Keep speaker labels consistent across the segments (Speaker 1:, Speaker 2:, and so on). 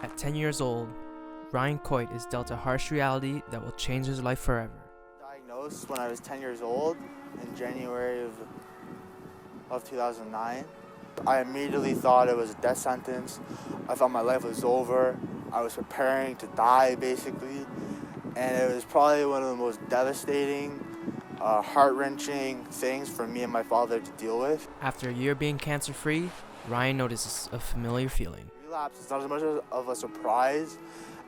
Speaker 1: At 10 years old, Ryan Coyte is dealt a harsh reality that will change his life forever.
Speaker 2: Diagnosed when I was 10 years old in January of 2009. I immediately thought it was a death sentence. I thought my life was over. I was preparing to die, basically. And it was probably one of the most devastating, heart-wrenching things for me and my father to deal with.
Speaker 1: After a year being cancer-free, Ryan notices a familiar feeling.
Speaker 2: Relapse is not as much of a surprise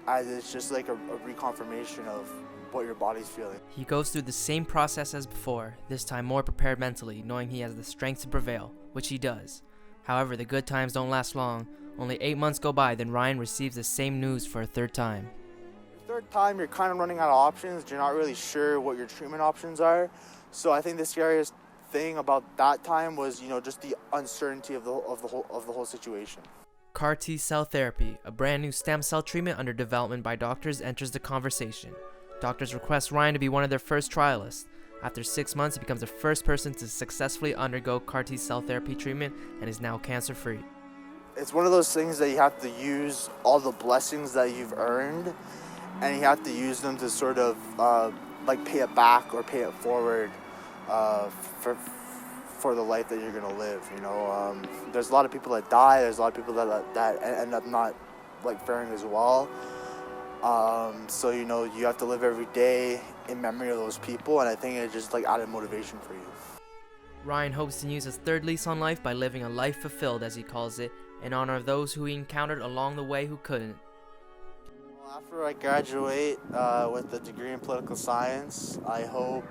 Speaker 2: as it's just like a reconfirmation of what your body's feeling.
Speaker 1: He goes through the same process as before, this time more prepared mentally, knowing he has the strength to prevail, which he does. However, the good times don't last long. Only 8 months go by, then Ryan receives the same news for a third time.
Speaker 2: The third time, you're kind of running out of options. You're not really sure what your treatment options are. So I think the scariest thing about that time was, just the uncertainty of the whole situation.
Speaker 1: CAR T-cell therapy, a brand new stem cell treatment under development by doctors, enters the conversation. Doctors request Ryan to be one of their first trialists. After 6 months, he becomes the first person to successfully undergo CAR T-cell therapy treatment and is now cancer-free.
Speaker 2: It's one of those things that you have to use all the blessings that you've earned, and you have to use them to sort of pay it back or pay it forward for the life that you're gonna live. There's a lot of people that die. There's a lot of people that end up not faring as well. So you have to live every day in memory of those people, and I think it just added motivation for you.
Speaker 1: Ryan hopes to use his third lease on life by living a life fulfilled, as he calls it, in honor of those who he encountered along the way who couldn't.
Speaker 2: Well, after I graduate with a degree in political science, I hope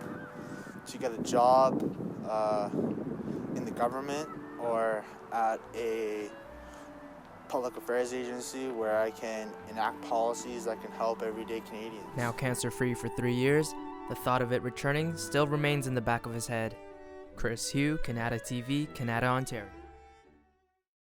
Speaker 2: to get a job in the government or at a public affairs agency where I can enact policies that can help everyday Canadians.
Speaker 1: Now cancer-free for 3 years, the thought of it returning still remains in the back of his head. Chris Hugh, Kanata TV, Kanata, Ontario.